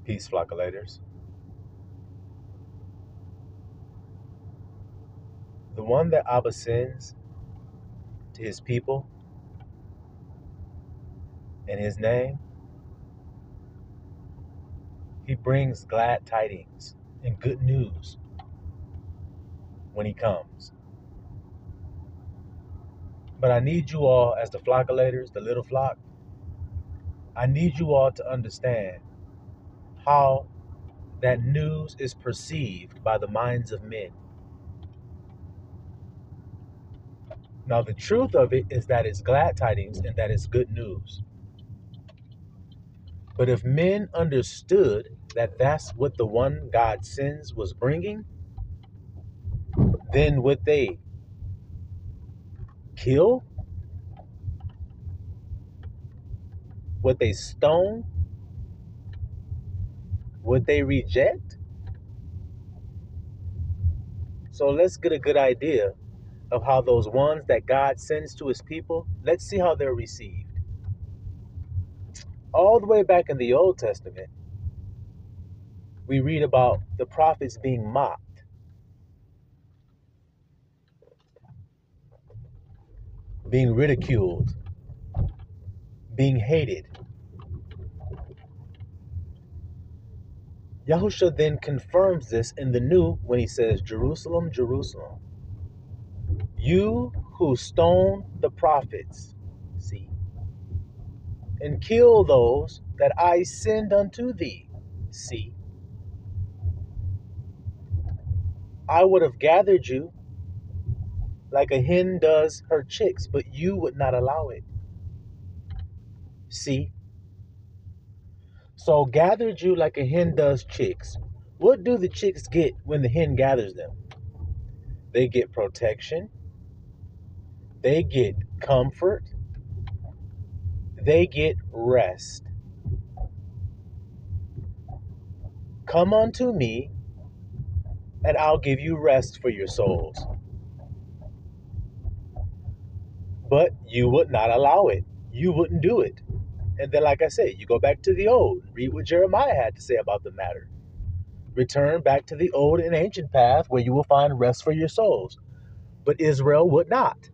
Peace, flockulators. The one that Abba sends to his people in his name, he brings glad tidings and good news when he comes. But I need you all, as the flockulators, the little flock, I need you all to understand how that news is perceived by the minds of men. Now, the truth of it is that it's glad tidings and that it's good news. But if men understood that that's what the one God sends was bringing, then would they kill? Would they stone? Would they reject? So let's get a good idea of how those ones that God sends to his people, let's see how they're received. All the way back in the Old Testament, we read about the prophets being mocked, being ridiculed, being hated. Yahusha then confirms this in the New when he says, Jerusalem, Jerusalem, you who stone the prophets, see, and kill those that I send unto thee, see, I would have gathered you like a hen does her chicks, but you would not allow it. See? So gathered you like a hen does chicks. What do the chicks get when the hen gathers them? They get protection. They get comfort. They get rest. Come unto me, and I'll give you rest for your souls. But you would not allow it. You wouldn't do it. And then, like I said, you go back to the old. Read what Jeremiah had to say about the matter. Return back to the old and ancient path where you will find rest for your souls. But Israel would not.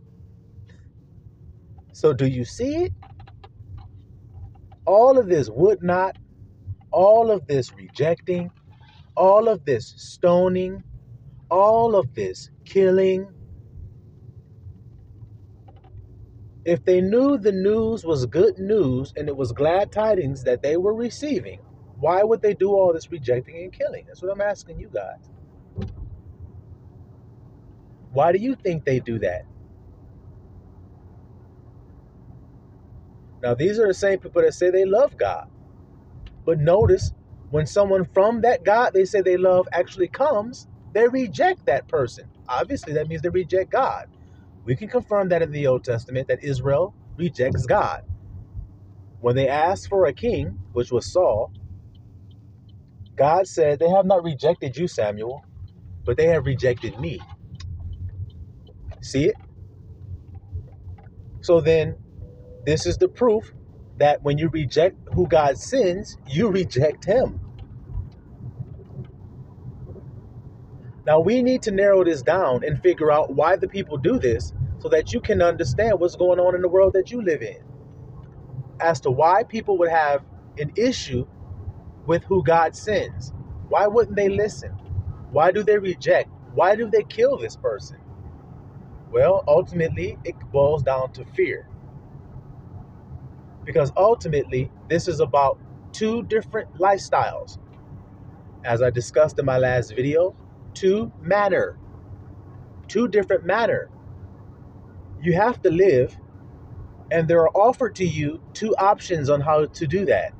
So do you see it? All of this would not, all of this rejecting, all of this stoning, all of this killing. If they knew the news was good news and it was glad tidings that they were receiving, why would they do all this rejecting and killing? That's what I'm asking you guys. Why do you think they do that? Now, these are the same people that say they love God. But notice, when someone from that God they say they love actually comes, they reject that person. Obviously, that means they reject God. We can confirm that in the Old Testament, that Israel rejects God. When they asked for a king, which was Saul, God said, they have not rejected you, Samuel, but they have rejected me. See it? So then, this is the proof that when you reject who God sends, you reject him. Now, we need to narrow this down and figure out why the people do this so that you can understand what's going on in the world that you live in. As to why people would have an issue with who God sends. Why wouldn't they listen? Why do they reject? Why do they kill this person? Well, ultimately, it boils down to fear. Because ultimately, this is about two different lifestyles. As I discussed in my last video, two different manner. You have to live, and there are offered to you two options on how to do that.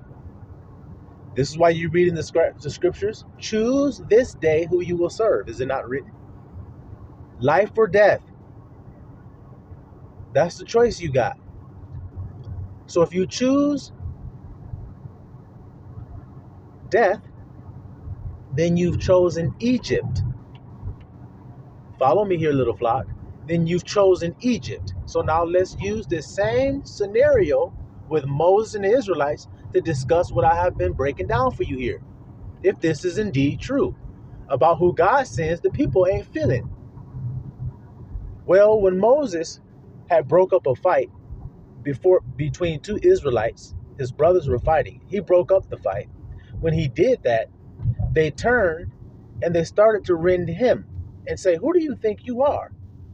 This is why you read in the scriptures, choose this day who you will serve. Is it not written? Life or death. That's the choice you got. So if you choose death, then you've chosen Egypt. Follow me here, little flock. Then you've chosen Egypt. So now let's use this same scenario with Moses and the Israelites to discuss what I have been breaking down for you here. if this is indeed true about who God sends, the people ain't feeling. Well, when Moses had broke up a fight between two Israelites, his brothers were fighting. He broke up the fight. When he did that, they turned and they started to rend him and say, "Who do you think you are?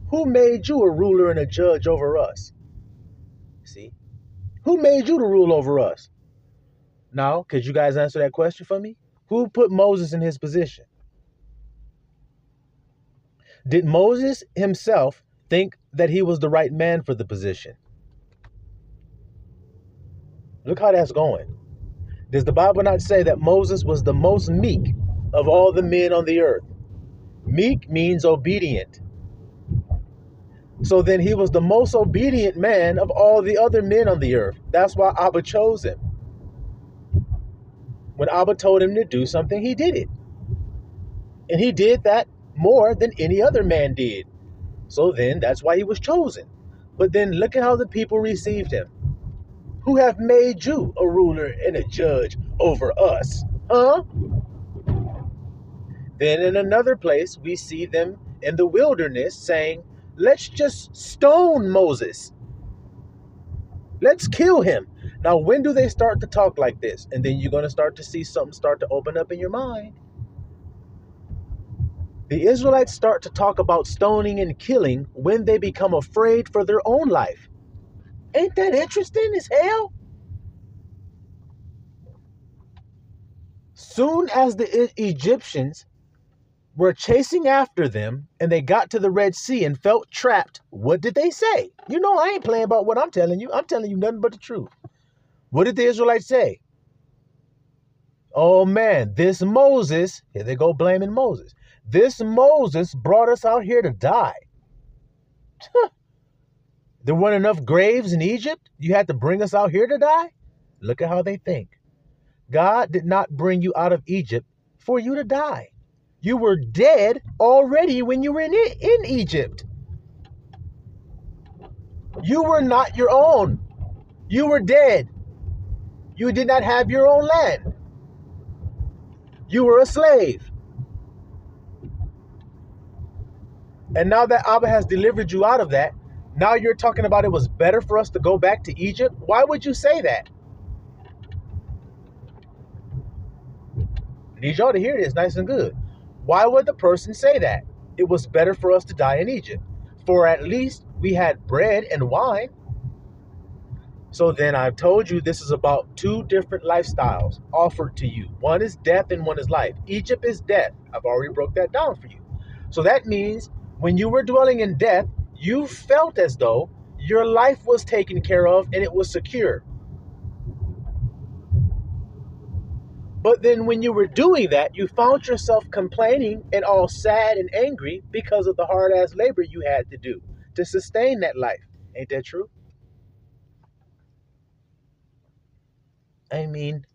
Who made you a ruler and a judge over us?" See? Who made you to rule over us? Now, could you guys answer that question for me? Who put Moses in his position? Did Moses himself think that he was the right man for the position? Look how that's going. Does the Bible not say that Moses was the most meek of all the men on the earth? Meek means obedient. So then he was the most obedient man of all the other men on the earth. That's why Abba chose him. When Abba told him to do something, he did it. And he did that more than any other man did. So then that's why he was chosen. But then look at how the people received him. Who have made you a ruler and a judge over us? Huh? Then in another place, we see them in the wilderness saying, let's just stone Moses. Let's kill him. Now, when do they start to talk like this? And then you're going to start to see something start to open up in your mind. The Israelites start to talk about stoning and killing when they become afraid for their own life. Ain't that interesting as hell? Soon as the Egyptians were chasing after them and they got to the Red Sea and felt trapped, what did they say? You know, I ain't playing about what I'm telling you. I'm telling you nothing but the truth. What did the Israelites say? Oh man, this Moses, here they go blaming Moses. This Moses brought us out here to die. There weren't enough graves in Egypt? You had to bring us out here to die? Look at how they think. God did not bring you out of Egypt for you to die. You were dead already when you were in Egypt. You were not your own. You were dead. You did not have your own land. You were a slave. And now that Abba has delivered you out of that, now you're talking about it was better for us to go back to Egypt? Why would you say that? I need y'all to hear this nice and good. Why would the person say that? It was better for us to die in Egypt. For at least we had bread and wine. So then I've told you this is about two different lifestyles offered to you. One is death and one is life. Egypt is death. I've already broke that down for you. So that means when you were dwelling in death, you felt as though your life was taken care of and it was secure. But then when you were doing that, you found yourself complaining and all sad and angry because of the hard-ass labor you had to do to sustain that life. Ain't that true? I mean,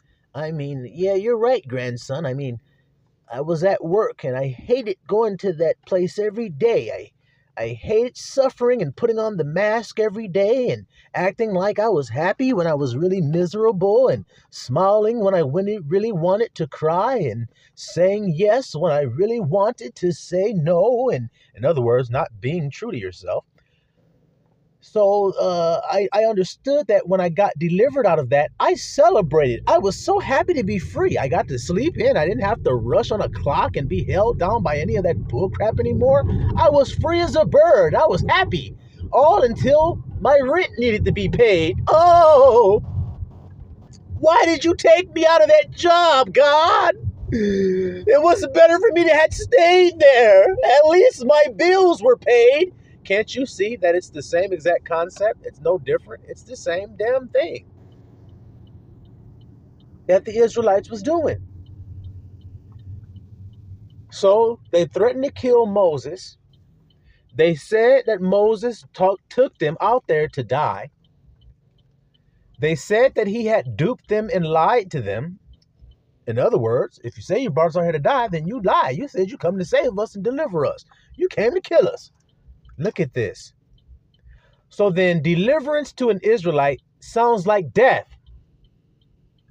yeah, you're right, grandson. I was at work and I hated going to that place every day. I hated suffering and putting on the mask every day and acting like I was happy when I was really miserable and smiling when I really wanted to cry and saying yes when I really wanted to say no. And in other words, not being true to yourself. So I understood that when I got delivered out of that, I celebrated. I was so happy to be free. I got to sleep in. I didn't have to rush on a clock and be held down by any of that bullcrap anymore. I was free as a bird. I was happy. All until my rent needed to be paid. Oh, why did you take me out of that job, God? It was better for me to have stayed there. At least my bills were paid. Can't you see that it's the same exact concept? It's no different. It's the same damn thing that the Israelites was doing. So they threatened to kill Moses. They said that Moses took them out there to die. They said that he had duped them and lied to them. In other words, if you say you brought us out here to die, then you lie. You said you come to save us and deliver us. You came to kill us. Look at this. So then deliverance to an Israelite sounds like death.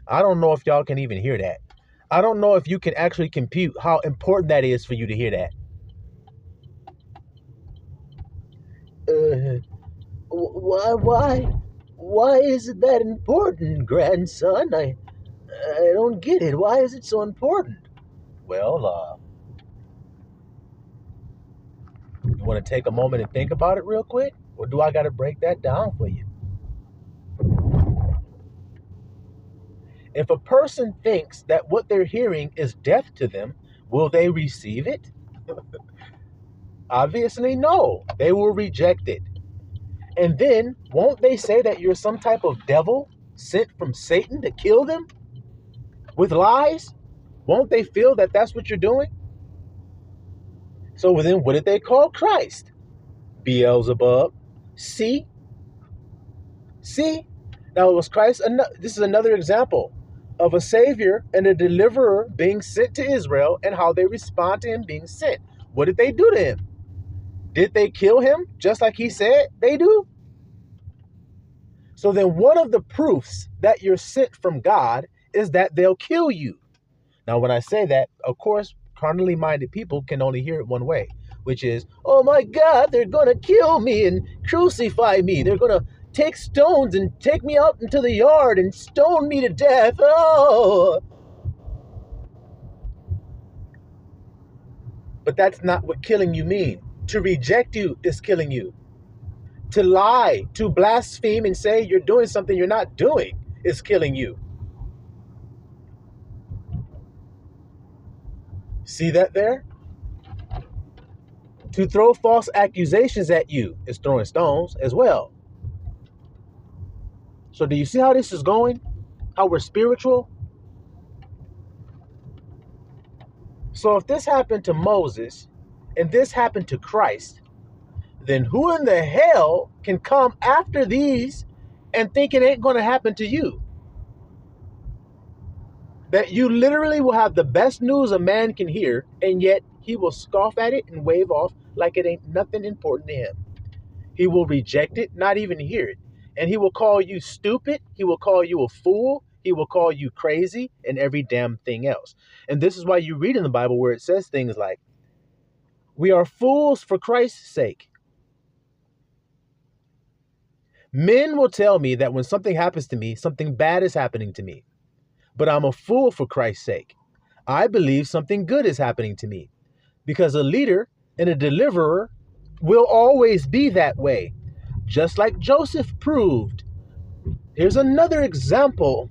I don't know if y'all can even hear that. I don't know if you can actually compute how important that is for you to hear that. Why is it that important, grandson? I don't get it. Why is it so important? Well, you want to take a moment and think about it real quick? Or do I got to break that down for you? If a person thinks that what they're hearing is death to them, will they receive it? Obviously, no. They will reject it. And then, won't they say that you're some type of devil sent from Satan to kill them with lies? Won't they feel that that's what you're doing? So then, what did they call Christ? Beelzebub. See? Now, was Christ, this is another example of a savior and a deliverer being sent to Israel and how they respond to him being sent. What did they do to him? Did they kill him just like he said they do? So then one of the proofs that you're sent from God is that they'll kill you. Now, when I say that, of course, carnally minded people can only hear it one way, which is, oh my God, they're going to kill me and crucify me. They're going to take stones and take me out into the yard and stone me to death. Oh. But that's not what killing you means. To reject you is killing you. To lie, to blaspheme and say you're doing something you're not doing is killing you. See that there? To throw false accusations at you is throwing stones as well. So do you see how this is going? How we're spiritual? So if this happened to Moses and this happened to Christ, then who in the hell can come after these and think it ain't going to happen to you? That you literally will have the best news a man can hear, and yet he will scoff at it and wave off like it ain't nothing important to him. He will reject it, not even hear it. And he will call you stupid. He will call you a fool. He will call you crazy and every damn thing else. And this is why you read in the Bible where it says things like, we are fools for Christ's sake. Men will tell me that when something happens to me, something bad is happening to me. But I'm a fool for Christ's sake. I believe something good is happening to me because a leader and a deliverer will always be that way, just like Joseph proved. Here's another example.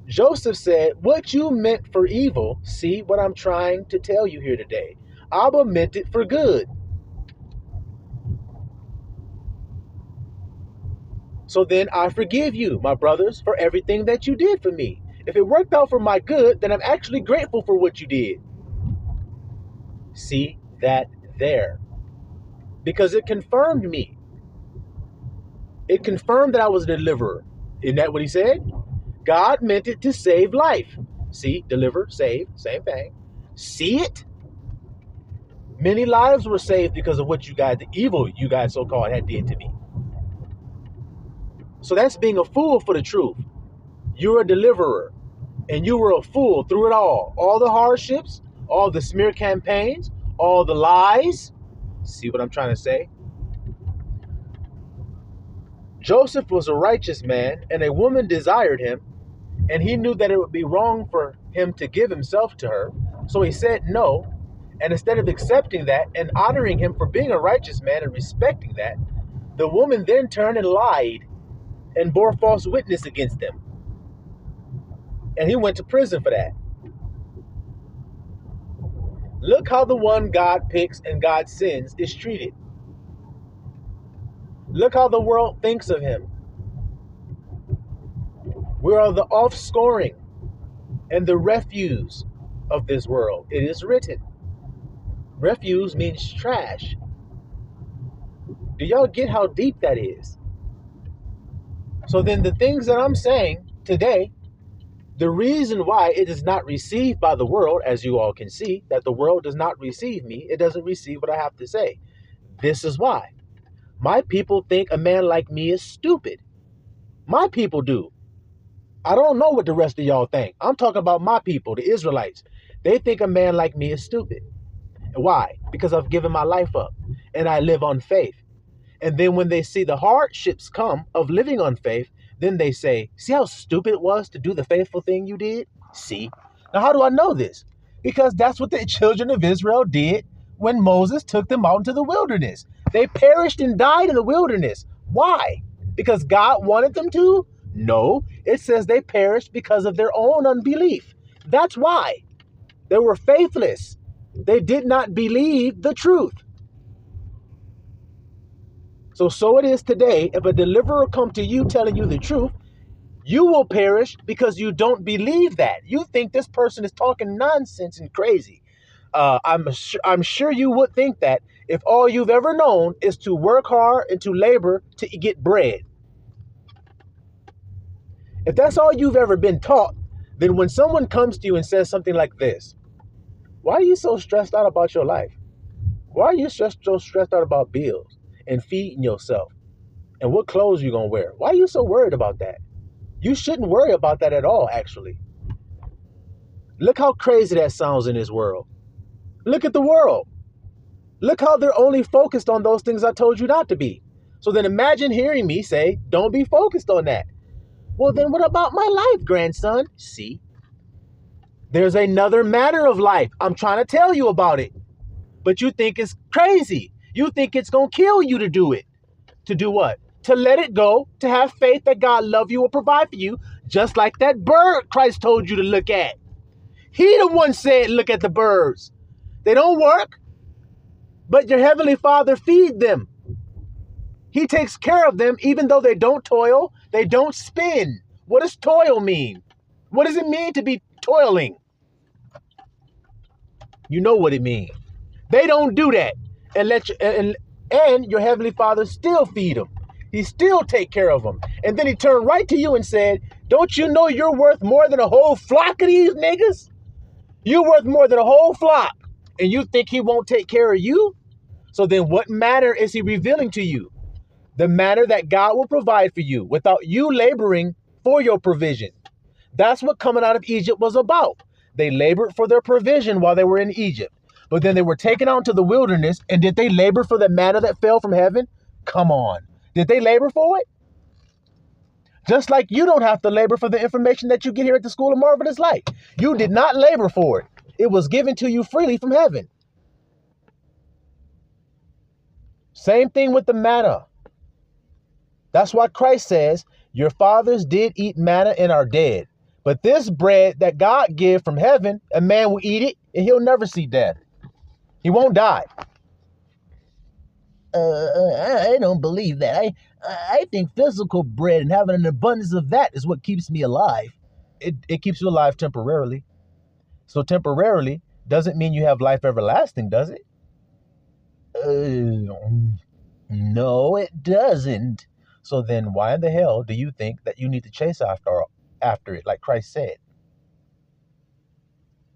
Joseph said, what you meant for evil, see what I'm trying to tell you here today. Abba meant it for good. So then I forgive you, my brothers, for everything that you did for me. If it worked out for my good, then I'm actually grateful for what you did. See that there. Because it confirmed me. It confirmed that I was a deliverer. Isn't that what he said? God meant it to save life. See, deliver, save, same thing. See it? Many lives were saved because of what you guys, the evil you guys so-called had did to me. So that's being a fool for the truth. You're a deliverer. And you were a fool through it all the hardships, all the smear campaigns, all the lies. See what I'm trying to say? Joseph was a righteous man, and a woman desired him, and he knew that it would be wrong for him to give himself to her. So he said no, and instead of accepting that and honoring him for being a righteous man and respecting that, the woman then turned and lied and bore false witness against him. And he went to prison for that. Look how the one God picks and God sends is treated. Look how the world thinks of him. We are the offscoring and the refuse of this world. It is written. Refuse means trash. Do y'all get how deep that is? So then the things that I'm saying today, the reason why it is not received by the world, as you all can see, that the world does not receive me, it doesn't receive what I have to say. This is why. My people think a man like me is stupid. My people do. I don't know what the rest of y'all think. I'm talking about my people, the Israelites. They think a man like me is stupid. Why? Because I've given my life up and I live on faith. And then when they see the hardships come of living on faith, then they say, see how stupid it was to do the faithful thing you did? See? Now, how do I know this? Because that's what the children of Israel did when Moses took them out into the wilderness. They perished and died in the wilderness. Why? Because God wanted them to? No, it says they perished because of their own unbelief. That's why. They were faithless. They did not believe the truth. So it is today. If a deliverer come to you telling you the truth, you will perish because you don't believe that. You think this person is talking nonsense and crazy. I'm sure you would think that if all you've ever known is to work hard and to labor to get bread. If that's all you've ever been taught, then when someone comes to you and says something like this, why are you so stressed out about your life? Why are you so stressed out about bills and feeding yourself and what clothes you're going to wear? Why are you so worried about that? You shouldn't worry about that at all, actually. Look how crazy that sounds in this world. Look at the world. Look how they're only focused on those things I told you not to be. So then imagine hearing me say, don't be focused on that. Well, then what about my life, grandson? See, there's another manner of life. I'm trying to tell you about it. But you think it's crazy. You think it's going to kill you to do it. To do what? To let it go, to have faith that God love you or provide for you, just like that bird Christ told you to look at. He the one said, look at the birds. They don't work, but your heavenly Father feed them. He takes care of them even though they don't toil, they don't spin. What does toil mean? What does it mean to be toiling? You know what it means. They don't do that and your heavenly Father still feed them. He still take care of them. And then he turned right to you and said, don't you know you're worth more than a whole flock of these niggas? You're worth more than a whole flock. And you think he won't take care of you? So then what manner is he revealing to you? The manner that God will provide for you without you laboring for your provision. That's what coming out of Egypt was about. They labored for their provision while they were in Egypt. But then they were taken out into the wilderness. And did they labor for the manna that fell from heaven? Come on. Did they labor for it? Just like you don't have to labor for the information that you get here at the School of Marvelous Light. You did not labor for it. It was given to you freely from heaven. Same thing with the manna. That's why Christ says, your fathers did eat manna and are dead. But this bread that God gives from heaven, a man will eat it and he'll never see death. He won't die. I don't believe that. I think physical bread and having an abundance of that is what keeps me alive. It keeps you alive temporarily. So temporarily doesn't mean you have life everlasting, does it? No, it doesn't. So then why in the hell do you think that you need to chase after it, like Christ said?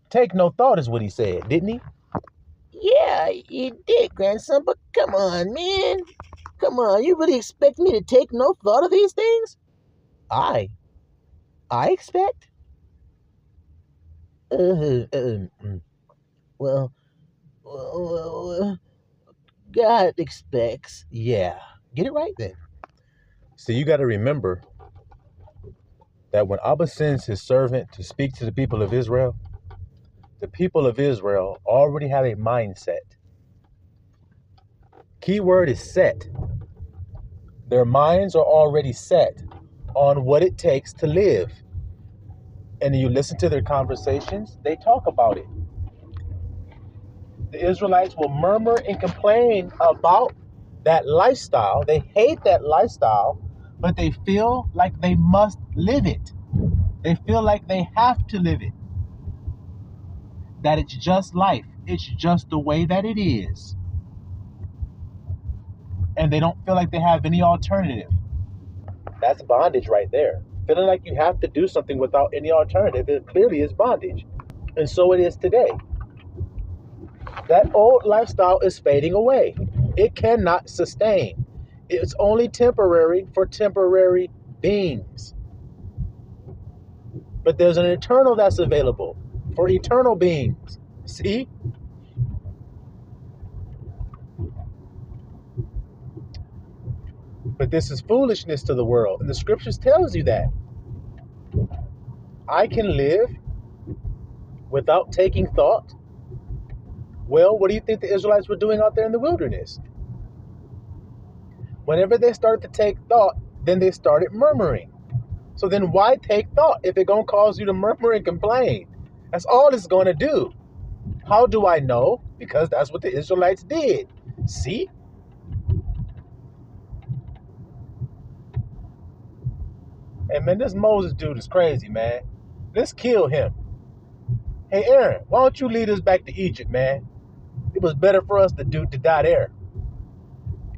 Take no thought is what he said, didn't he? Yeah, you did, grandson, but come on, man. Come on, you really expect me to take no thought of these things? I expect? Well, God expects. Yeah, get it right then. So you got to remember that when Abba sends his servant to speak to the people of Israel already have a mindset. Key word is set. Their minds are already set on what it takes to live. And you listen to their conversations, they talk about it. The Israelites will murmur and complain about that lifestyle. They hate that lifestyle, but they feel like they must live it. They feel like they have to live it. That it's just life. It's just the way that it is. And they don't feel like they have any alternative. That's bondage right there. Feeling like you have to do something without any alternative, it clearly is bondage. And so it is today. That old lifestyle is fading away. It cannot sustain. It's only temporary for temporary beings. But there's an eternal that's available for eternal beings. See? But this is foolishness to the world. And the scriptures tells you that. I can live without taking thought. Well, what do you think the Israelites were doing out there in the wilderness? Whenever they started to take thought, then they started murmuring. So then why take thought if it's going to cause you to murmur and complain? That's all it's going to do. How do I know? Because that's what the Israelites did. See? Hey, man, this Moses dude is crazy, man. Let's kill him. Hey, Aaron, why don't you lead us back to Egypt, man? It was better for us to die there.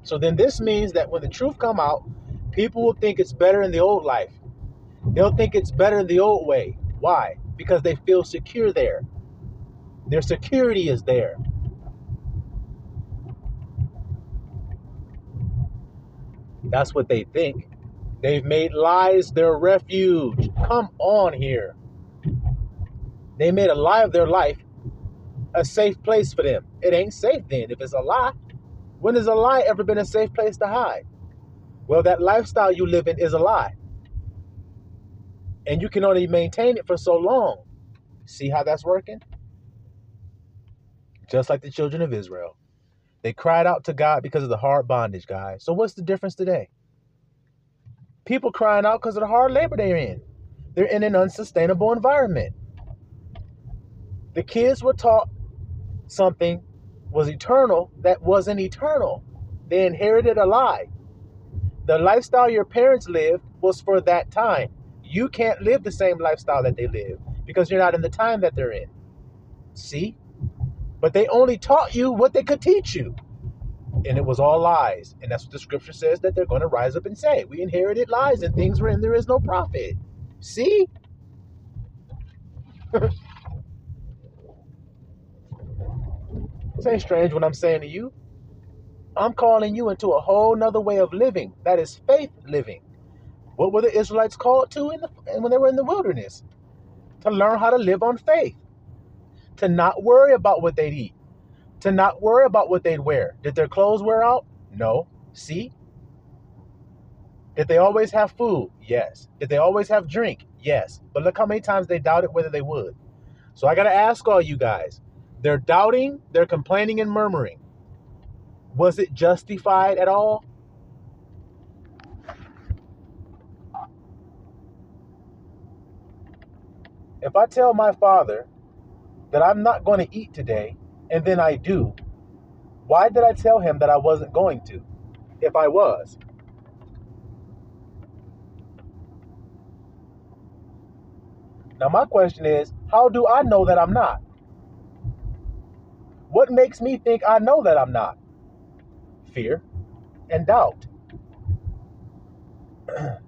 So then this means that when the truth come out, people will think it's better in the old life. They'll think it's better in the old way. Why? Because they feel secure there. Their security is there. That's what they think. They've made lies their refuge. Come on here. They made a lie of their life a safe place for them. It ain't safe then if it's a lie. When has a lie ever been a safe place to hide? Well, that lifestyle you live in is a lie. And you can only maintain it for so long. See how that's working? Just like the children of Israel. They cried out to God because of the hard bondage, guys. So what's the difference today? People crying out because of the hard labor they're in. They're in an unsustainable environment. The kids were taught something was eternal that wasn't eternal. They inherited a lie. The lifestyle your parents lived was for that time. You can't live the same lifestyle that they live because you're not in the time that they're in. See? But they only taught you what they could teach you. And it was all lies. And that's what the scripture says that they're going to rise up and say. We inherited lies and things wherein there is no profit. See? This ain't strange what I'm saying to you. I'm calling you into a whole nother way of living. That is faith living. What were the Israelites called to when they were in the wilderness? To learn how to live on faith. To not worry about what they'd eat. To not worry about what they'd wear. Did their clothes wear out? No. See? Did they always have food? Yes. Did they always have drink? Yes. But look how many times they doubted whether they would. So I got to ask all you guys. They're doubting, they're complaining and murmuring. Was it justified at all? If I tell my father that I'm not going to eat today, and then I do, why did I tell him that I wasn't going to, if I was? Now my question is, how do I know that I'm not? What makes me think I know that I'm not? Fear and doubt.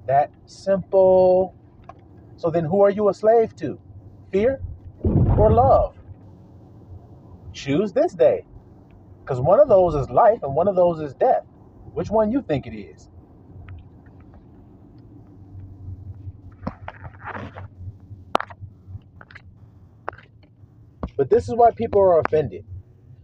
That simple. So then who are you a slave to? Fear or love? Choose this day. Because one of those is life and one of those is death. Which one you think it is? But this is why people are offended.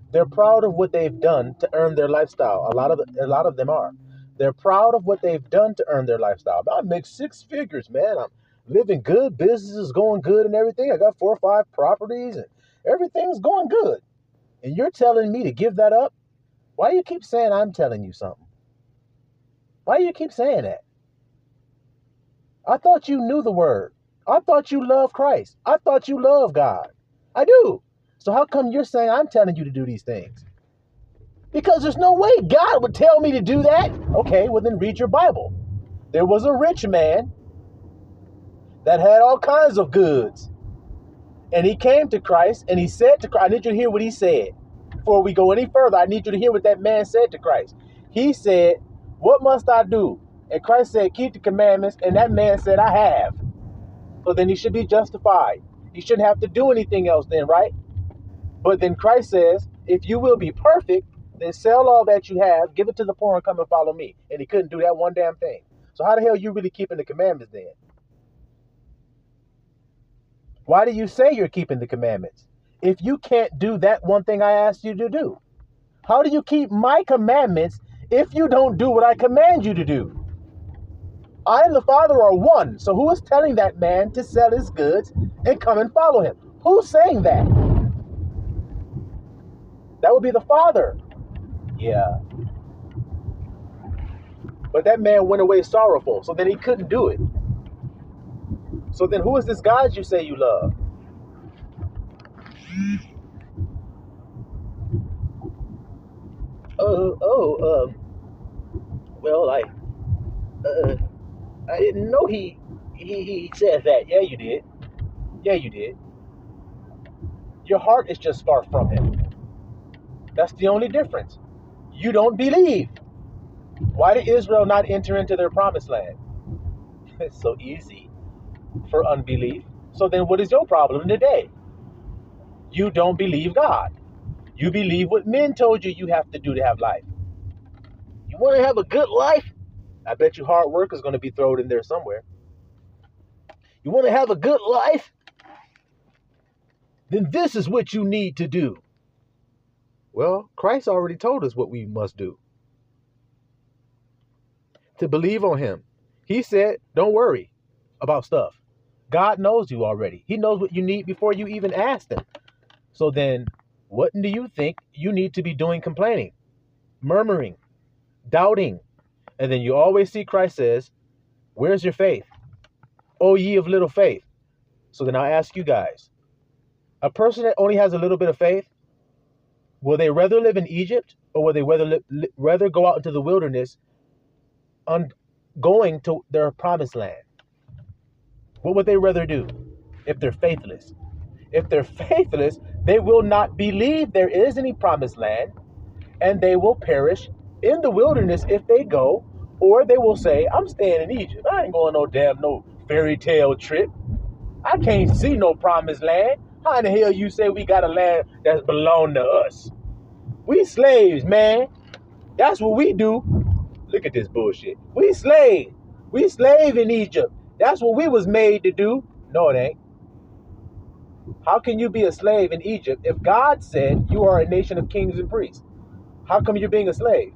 They're proud of what they've done to earn their lifestyle. A lot of them are. They're proud of what they've done to earn their lifestyle. I make 6 figures, man. I'm living good. Business is going good and everything. I got 4 or 5 properties and everything's going good. And you're telling me to give that up? Why do you keep saying I'm telling you something? Why do you keep saying that? I thought you knew the word. I thought you loved Christ. I thought you loved God. I do. So how come you're saying I'm telling you to do these things? Because there's no way God would tell me to do that. Okay, well then read your Bible. There was a rich man that had all kinds of goods. And he came to Christ and he said to Christ, I need you to hear what he said. Before we go any further, I need you to hear what that man said to Christ. He said, what must I do? And Christ said, keep the commandments. And that man said, I have. So then he should be justified. He shouldn't have to do anything else then, right? But then Christ says, if you will be perfect, then sell all that you have, give it to the poor and come and follow me. And he couldn't do that one damn thing. So how the hell are you really keeping the commandments then? Why do you say you're keeping the commandments if you can't do that one thing I asked you to do? How do you keep my commandments if you don't do what I command you to do? I and the Father are one. So who is telling that man to sell his goods and come and follow him? Who's saying that? That would be the Father. Yeah. But that man went away sorrowful, so then he couldn't do it. So then who is this God you say you love? Well, I didn't know he said that. Yeah, you did. Yeah, you did. Your heart is just far from him. That's the only difference. You don't believe. Why did Israel not enter into their promised land? It's so easy for unbelief. So then what is your problem today? You don't believe God. You believe what men told you you have to do to have life. You want to have a good life? I bet you hard work is going to be thrown in there somewhere. You want to have a good life? Then this is what you need to do. Well, Christ already told us what we must do. To believe on him. He said, don't worry about stuff. God knows you already. He knows what you need before you even ask him. So then, what do you think you need to be doing complaining, murmuring, doubting? And then you always see Christ says, where's your faith? O ye of little faith. So then I'll ask you guys, a person that only has a little bit of faith, will they rather live in Egypt or will they rather go out into the wilderness going to their promised land? What would they rather do if they're faithless? If they're faithless, they will not believe there is any promised land, and they will perish in the wilderness if they go, or they will say, I'm staying in Egypt. I ain't going no fairy tale trip. I can't see no promised land. How in the hell you say we got a land that's belong to us? We slaves, man. That's what we do. Look at this bullshit. We slave. We slave in Egypt. That's what we was made to do. No, it ain't. How can you be a slave in Egypt if God said you are a nation of kings and priests? How come you're being a slave?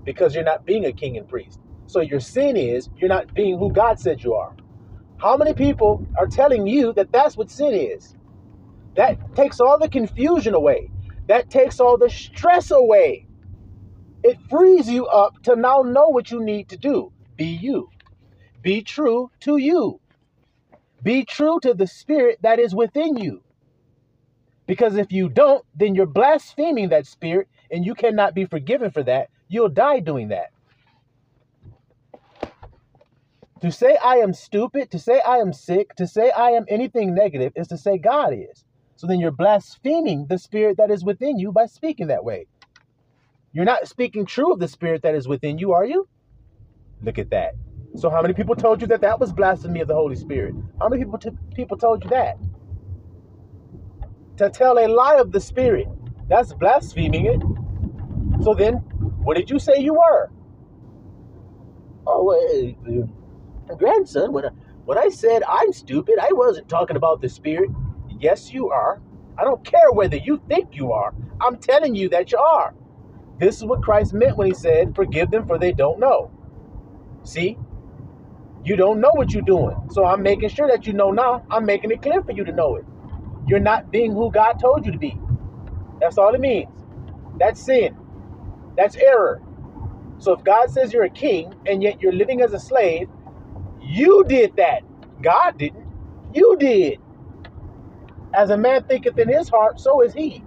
Because you're not being a king and priest. So your sin is you're not being who God said you are. How many people are telling you that that's what sin is? That takes all the confusion away. That takes all the stress away. It frees you up to now know what you need to do. Be you. Be true to you. Be true to the spirit that is within you. Because if you don't, then you're blaspheming that spirit and you cannot be forgiven for that. You'll die doing that. To say I am stupid, to say I am sick, to say I am anything negative is to say God is. So then you're blaspheming the spirit that is within you by speaking that way. You're not speaking true of the spirit that is within you, are you? Look at that. So how many people told you that that was blasphemy of the Holy Spirit? How many people told you that? To tell a lie of the Spirit, that's blaspheming it. So then, what did you say you were? Oh, grandson, when I said I'm stupid, I wasn't talking about the Spirit. Yes, you are. I don't care whether you think you are. I'm telling you that you are. This is what Christ meant when he said, forgive them for they don't know. See? You don't know what you're doing. So I'm making sure that you know now. I'm making it clear for you to know it. You're not being who God told you to be. That's all it means. That's sin. That's error. So if God says you're a king and yet you're living as a slave, you did that. God didn't. You did. As a man thinketh in his heart, so is he.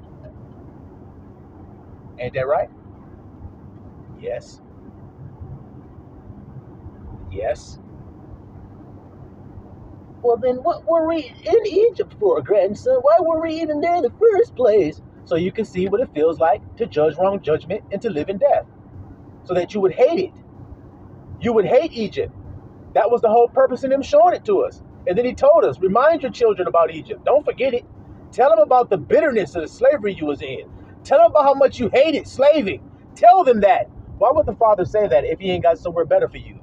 Ain't that right? Yes. Yes. Well, then what were we in Egypt for, grandson? Why were we even there in the first place? So you can see what it feels like to judge wrong judgment and to live in death. So that you would hate it. You would hate Egypt. That was the whole purpose in him showing it to us. And then he told us, remind your children about Egypt. Don't forget it. Tell them about the bitterness of the slavery you was in. Tell them about how much you hated slaving. Tell them that. Why would the Father say that if he ain't got somewhere better for you?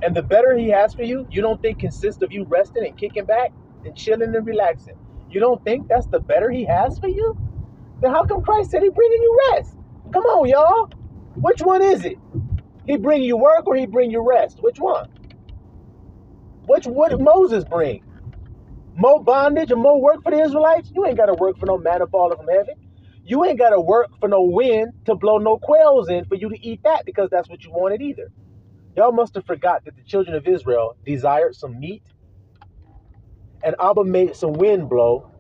And the better he has for you, you don't think consists of you resting and kicking back and chilling and relaxing. You don't think that's the better he has for you? Then how come Christ said he bringing you rest? Come on, y'all. Which one is it? He bring you work or he bring you rest? Which one? What did Moses bring? More bondage and more work for the Israelites? You ain't got to work for no manna falling from heaven. You ain't got to work for no wind to blow no quails in for you to eat that because that's what you wanted either. Y'all must have forgot that the children of Israel desired some meat, and Abba made some wind blow,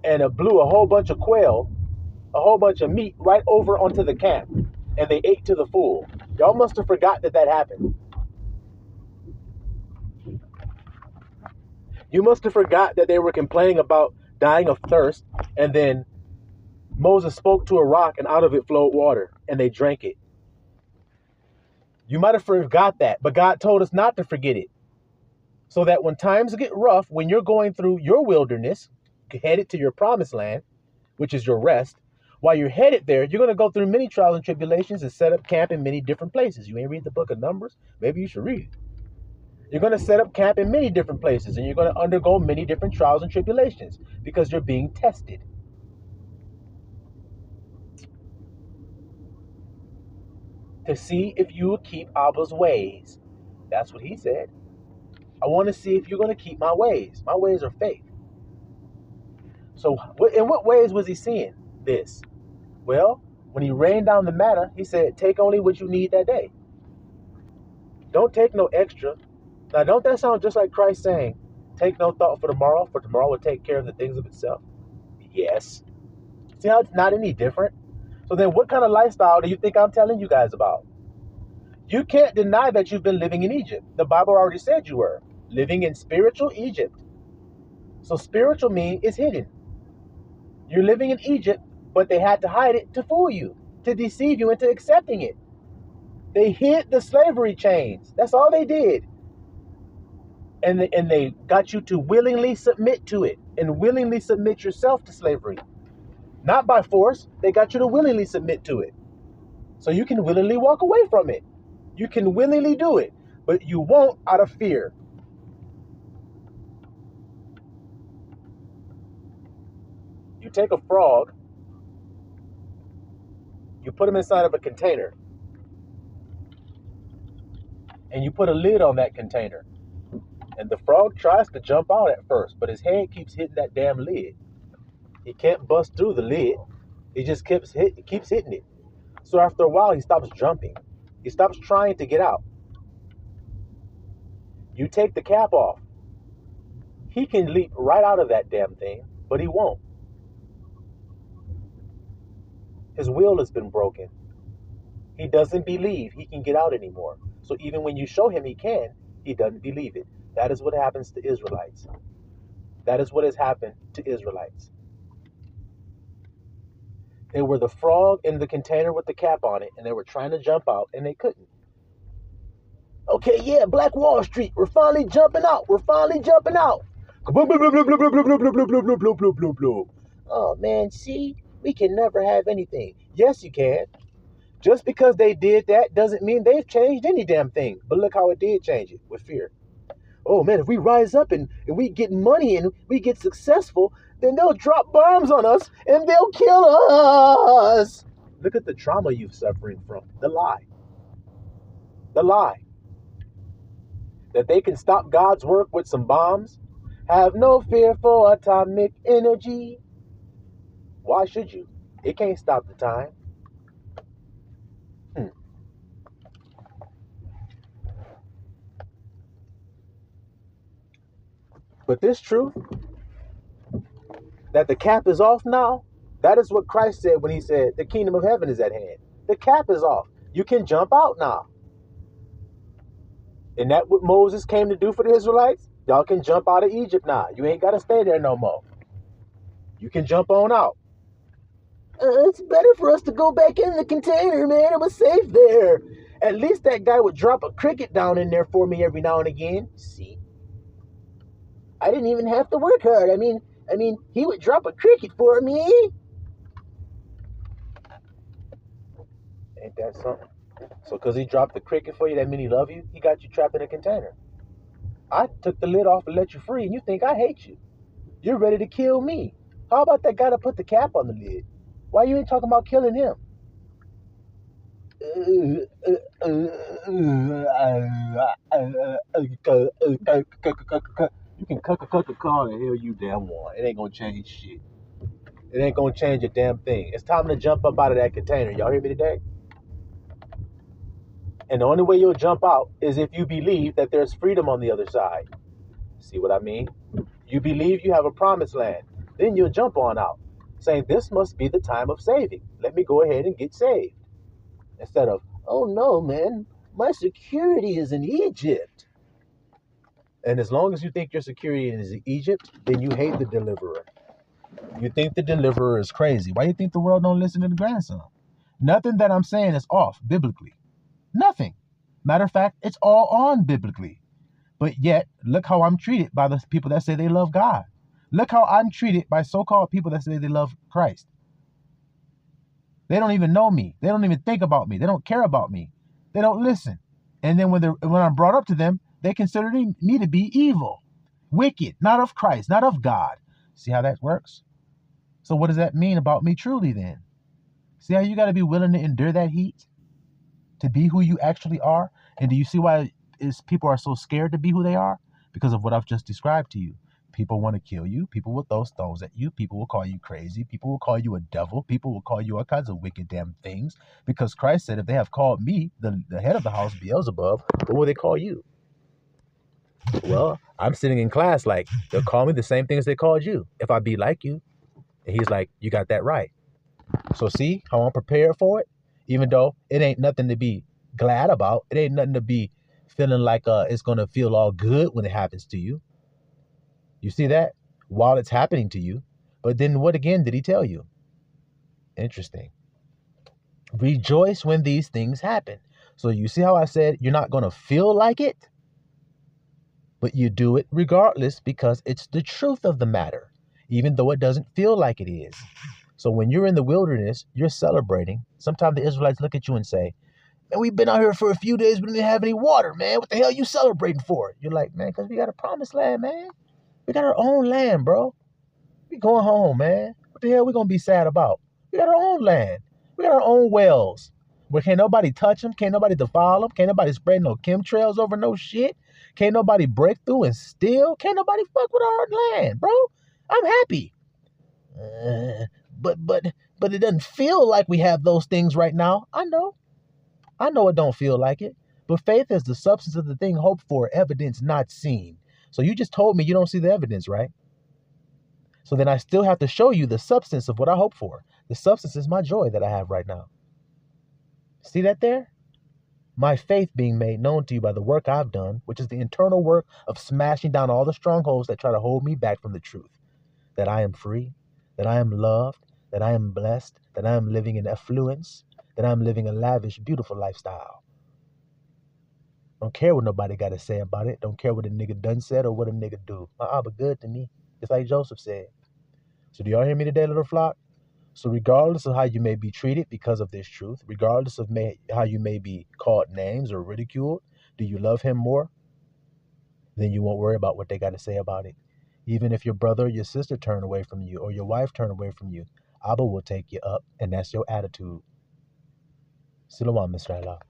and it blew a whole bunch of quail, a whole bunch of meat right over onto the camp, and they ate to the full. Y'all must have forgot that happened. You must have forgot that they were complaining about dying of thirst, and then Moses spoke to a rock, and out of it flowed water, and they drank it. You might have forgot that, but God told us not to forget it. So that when times get rough, when you're going through your wilderness, headed to your promised land, which is your rest, while you're headed there, you're going to go through many trials and tribulations and set up camp in many different places. You ain't read the book of Numbers? Maybe you should read it. You're going to set up camp in many different places, and you're going to undergo many different trials and tribulations because you're being tested. To see if you will keep Abba's ways. That's what he said. I want to see if you're going to keep my ways. My ways are faith. So in what ways was he seeing this? Well, when he rained down the manna, he said, take only what you need that day. Don't take no extra. Now, don't that sound just like Christ saying, take no thought for tomorrow will take care of the things of itself? Yes. See how it's not any different? So then what kind of lifestyle do you think I'm telling you guys about? You can't deny that you've been living in Egypt. The Bible already said you were living in spiritual Egypt. So spiritual means it's hidden. You're living in Egypt, but they had to hide it to fool you, to deceive you into accepting it. They hid the slavery chains. That's all they did. And they got you to willingly submit to it and willingly submit yourself to slavery. Not by force. They got you to willingly submit to it. So you can willingly walk away from it. You can willingly do it, but you won't out of fear. You take a frog, you put him inside of a container, and you put a lid on that container. And the frog tries to jump out at first, but his head keeps hitting that damn lid. He can't bust through the lid. He just keeps hitting it. So after a while, he stops jumping. He stops trying to get out. You take the cap off. He can leap right out of that damn thing, but he won't. His will has been broken. He doesn't believe he can get out anymore. So even when you show him he can, he doesn't believe it. That is what happens to Israelites. That is what has happened to Israelites. They were the frog in the container with the cap on it, and they were trying to jump out, and they couldn't. Okay, yeah, Black Wall Street. We're finally jumping out. We're finally jumping out. Oh, man, see? We can never have anything. Yes, you can. Just because they did that doesn't mean they've changed any damn thing. But look how it did change it with fear. Oh, man, if we rise up and we get money and we get successful, then they'll drop bombs on us and they'll kill us. Look at the trauma you're suffering from. The lie. The lie. That they can stop God's work with some bombs. Have no fear for atomic energy. Why should you? It can't stop the time. But this truth, that the cap is off now, that is what Christ said when he said the kingdom of heaven is at hand. The cap is off. You can jump out now. And that's what Moses came to do for the Israelites? Y'all can jump out of Egypt now. You ain't got to stay there no more. You can jump on out. It's better for us to go back in the container, man. It was safe there. At least that guy would drop a cricket down in there for me every now and again. See? I didn't even have to work hard. I mean, he would drop a cricket for me. Ain't that something? So because he dropped the cricket for you, that mean he love you? He got you trapped in a container. I took the lid off and let you free, and you think I hate you. You're ready to kill me. How about that guy that put the cap on the lid? Why you ain't talking about killing him? You can cut the car the hell you damn want. It ain't gonna change shit. It ain't gonna change a damn thing. It's time to jump up out of that container. Y'all hear me today? And the only way you'll jump out is if you believe that there's freedom on the other side. See what I mean? You believe you have a promised land. Then you'll jump on out, saying, this must be the time of saving. Let me go ahead and get saved. Instead of, oh no, man, my security is in Egypt. And as long as you think your security is in Egypt, then you hate the deliverer. You think the deliverer is crazy. Why do you think the world don't listen to the grandson? Nothing that I'm saying is off biblically. Nothing. Matter of fact, it's all on biblically. But yet, look how I'm treated by the people that say they love God. Look how I'm treated by so-called people that say they love Christ. They don't even know me. They don't even think about me. They don't care about me. They don't listen. And then when I'm brought up to them, they consider me to be evil, wicked, not of Christ, not of God. See how that works? So what does that mean about me truly then? See how you got to be willing to endure that heat to be who you actually are? And do you see why people are so scared to be who they are? Because of what I've just described to you. People want to kill you. People will throw stones at you. People will call you crazy. People will call you a devil. People will call you all kinds of wicked damn things. Because Christ said, if they have called me, the head of the house, Beelzebub, what will they call you? Well, I'm sitting in class like, they'll call me the same things they called you, if I be like you. And he's like, you got that right. So see how I'm prepared for it? Even though it ain't nothing to be glad about. It ain't nothing to be feeling like it's going to feel all good when it happens to you. You see that? While it's happening to you. But then what again did he tell you? Interesting. Rejoice when these things happen. So you see how I said you're not going to feel like it? But you do it regardless because it's the truth of the matter, even though it doesn't feel like it is. So when you're in the wilderness, you're celebrating. Sometimes the Israelites look at you and say, man, we've been out here for a few days. We didn't have any water, man. What the hell are you celebrating for? You're like, man, because we got a promised land, man. We got our own land, bro. We going home, man. What the hell we going to be sad about? We got our own land. We got our own wells. Where can't nobody touch them. Can't nobody defile them. Can't nobody spread no chemtrails over no shit. Can't nobody break through and steal. Can't nobody fuck with our land, bro. I'm happy. But it doesn't feel like we have those things right now. I know it don't feel like it. But faith is the substance of the thing hoped for, evidence not seen. So you just told me you don't see the evidence, right? So then I still have to show you the substance of what I hope for. The substance is my joy that I have right now. See that there? My faith being made known to you by the work I've done, which is the internal work of smashing down all the strongholds that try to hold me back from the truth. That I am free, that I am loved, that I am blessed, that I am living in affluence, that I'm living a lavish, beautiful lifestyle. Don't care what nobody got to say about it. Don't care what a nigga done said or what a nigga do. My Abba good to me, just like Joseph said. So do y'all hear me today, little flock? So regardless of how you may be treated because of this truth, regardless of how you may be called names or ridiculed, do you love him more? Then you won't worry about what they got to say about it. Even if your brother or your sister turn away from you or your wife turn away from you, Abba will take you up, and that's your attitude. Silouan, Mr. Allah.